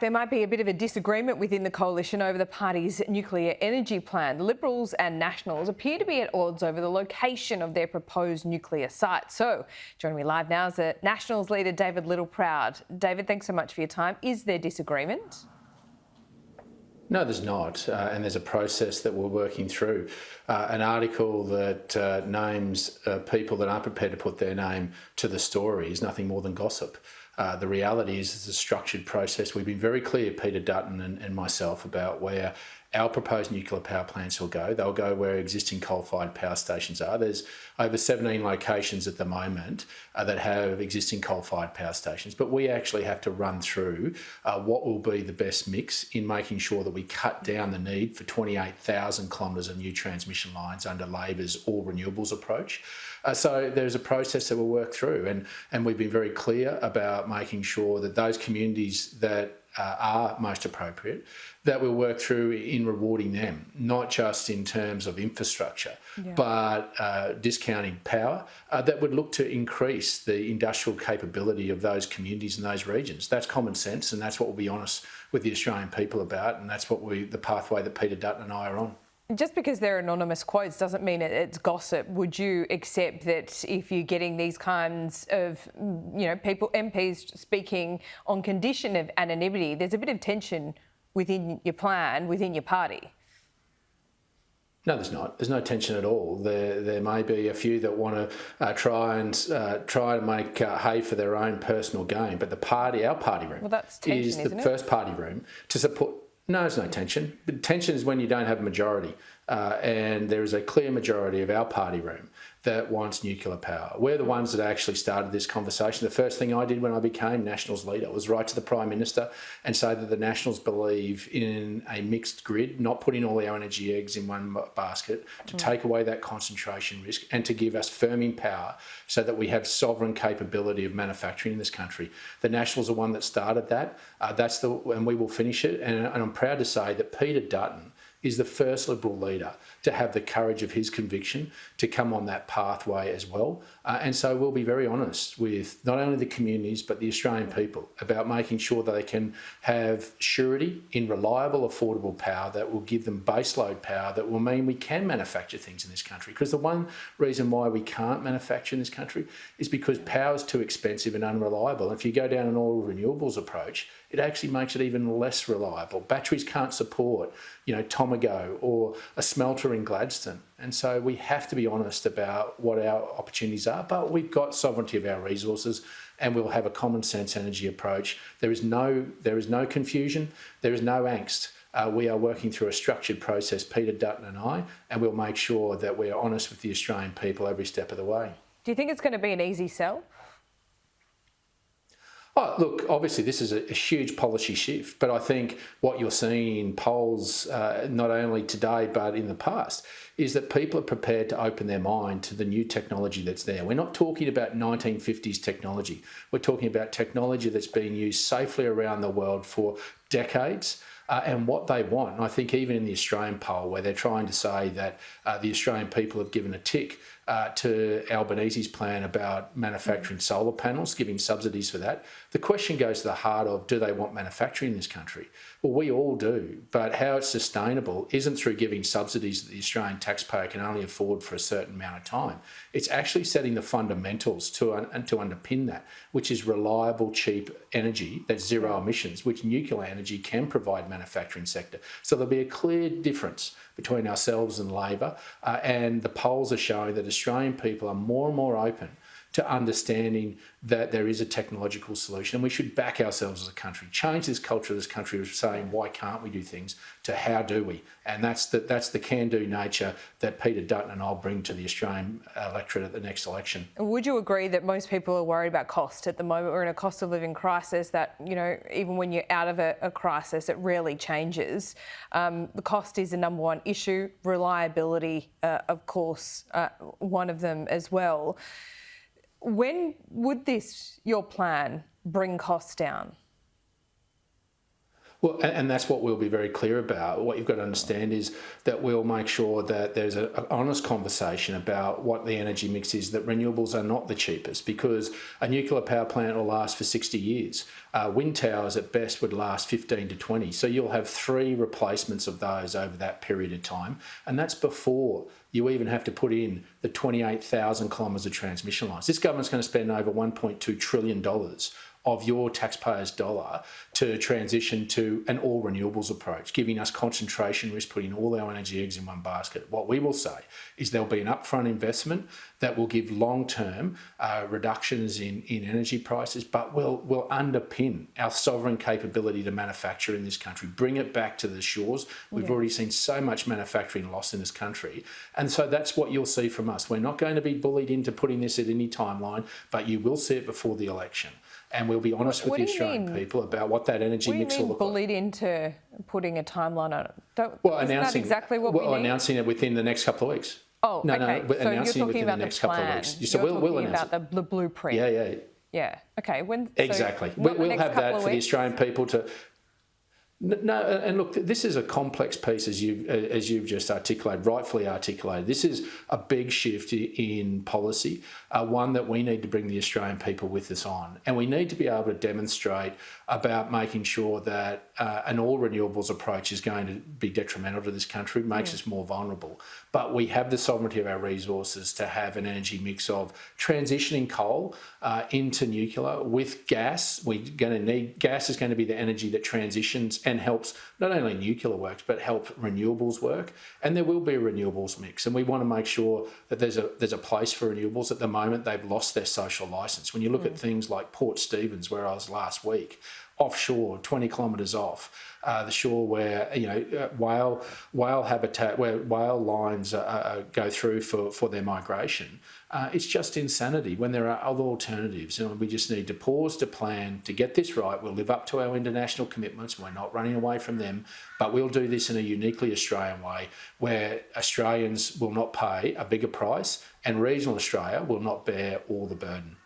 There might be a bit of a disagreement within the coalition over the party's nuclear energy plan. The Liberals and Nationals appear to be at odds over the location of their proposed nuclear site. So, joining me live now is the Nationals leader, David Littleproud. David, thanks so much for your time. Is there disagreement? No, there's not, and there's a process that we're working through. An article that names people that aren't prepared to put their name to the story is nothing more than gossip. The reality is it's a structured process. We've been very clear, Peter Dutton and myself, about where our proposed nuclear power plants will go. They'll go where existing coal-fired power stations are. There's over 17 locations at the moment that have existing coal-fired power stations, but we actually have to run through what will be the best mix in making sure that we cut down the need for 28,000 kilometres of new transmission lines under Labor's all renewables approach. So there's a process that we'll work through, and we've been very clear about making sure that those communities that are most appropriate, that we'll work through in rewarding them, not just in terms of infrastructure, but discounting power that would look to increase the industrial capability of those communities and those regions. That's common sense, and that's what we'll be honest with the Australian people about, and that's what the pathway that Peter Dutton and I are on. Just because they're anonymous quotes doesn't mean it's gossip. Would you accept that if you're getting these kinds of, people, MPs speaking on condition of anonymity, there's a bit of tension within your plan, within your party? No, there's not. There's no tension at all. There may be a few that want to try to make hay for their own personal gain, but our party room, that's tension, is the first party room to support. No, there's no tension. But tension is when you don't have a majority, and there is a clear majority of our party room that wants nuclear power. We're the ones that actually started this conversation. The first thing I did when I became Nationals leader was write to the Prime Minister and say that the Nationals believe in a mixed grid, not putting all our energy eggs in one basket, to take away that concentration risk and to give us firming power so that we have sovereign capability of manufacturing in this country. The Nationals are one that started that. And we will finish it. And I'm proud to say that Peter Dutton is the first Liberal leader to have the courage of his conviction to come on that pathway as well. And so we'll be very honest with not only the communities but the Australian people about making sure that they can have surety in reliable, affordable power that will give them baseload power that will mean we can manufacture things in this country. Because the one reason why we can't manufacture in this country is because power is too expensive and unreliable. If you go down an all renewables approach, it actually makes it even less reliable. Batteries can't support, Tomago or a smelter in Gladstone. And so we have to be honest about what our opportunities are, but we've got sovereignty of our resources and we'll have a common sense energy approach. There is no confusion, there is no angst. We are working through a structured process, Peter Dutton and I, and we'll make sure that we're honest with the Australian people every step of the way. Do you think it's going to be an easy sell? Oh, look, obviously this is a huge policy shift, but I think what you're seeing in polls, not only today but in the past, is that people are prepared to open their mind to the new technology that's there. We're not talking about 1950s technology. We're talking about technology that's being used safely around the world for decades. And what they want. And I think even in the Australian poll, where they're trying to say that the Australian people have given a tick to Albanese's plan about manufacturing solar panels, giving subsidies for that, the question goes to the heart of, do they want manufacturing in this country? Well, we all do, but how it's sustainable isn't through giving subsidies that the Australian taxpayer can only afford for a certain amount of time. It's actually setting the fundamentals to underpin that, which is reliable, cheap energy that's zero emissions, which nuclear energy can provide manufacturing sector. So there'll be a clear difference between ourselves and Labor, and the polls are showing that Australian people are more and more open to understanding that there is a technological solution and we should back ourselves as a country, change this culture of this country of saying why can't we do things to how do we, and that's the can-do nature that Peter Dutton and I'll bring to the Australian electorate at the next election. Would you agree that most people are worried about cost at the moment? We're in a cost of living crisis that, even when you're out of a crisis, it rarely changes. The cost is the number one issue, reliability, of course, one of them as well. When would your plan, bring costs down? Well, and that's what we'll be very clear about. What you've got to understand is that we'll make sure that there's an honest conversation about what the energy mix is, that renewables are not the cheapest, because a nuclear power plant will last for 60 years. Wind towers at best would last 15 to 20. So you'll have 3 replacements of those over that period of time. And that's before you even have to put in the 28,000 kilometres of transmission lines. This government's going to spend over $1.2 trillion of your taxpayers' dollar to transition to an all renewables approach, giving us concentration risk, putting all our energy eggs in one basket. What we will say is there'll be an upfront investment that will give long-term reductions in energy prices, but will underpin our sovereign capability to manufacture in this country, bring it back to the shores. We've already seen so much manufacturing loss in this country. And so that's what you'll see from us. We're not going to be bullied into putting this at any timeline, but you will see it before the election. And we'll be honest with the Australian people about what that energy mix will look like. Bullied into putting a timeline on it? Isn't that exactly what we need? Announcing it within the next couple of weeks. Oh, no, okay. No, so announcing you're it talking within about the next the plan. couple of weeks. So we'll about the blueprint. Yeah. Yeah. Okay. Exactly. We'll have that for the Australian people to. No, and look, this is a complex piece, as you've just articulated, rightfully articulated. This is a big shift in policy, one that we need to bring the Australian people with us on. And we need to be able to demonstrate about making sure that an all renewables approach is going to be detrimental to this country, makes us more vulnerable. But we have the sovereignty of our resources to have an energy mix of transitioning coal into nuclear with gas. We're going to need gas is going to be the energy that transitions and helps not only nuclear works but help renewables work. And there will be a renewables mix, and we want to make sure that there's a place for renewables. At the moment, they've lost their social licence. When you look at things like Port Stephens, where I was last week, offshore, 20 kilometres off the shore, where whale habitat, where whale lines go through for their migration. It's just insanity when there are other alternatives, and we just need to pause to plan to get this right. We'll live up to our international commitments. We're not running away from them, but we'll do this in a uniquely Australian way, where Australians will not pay a bigger price and regional Australia will not bear all the burden.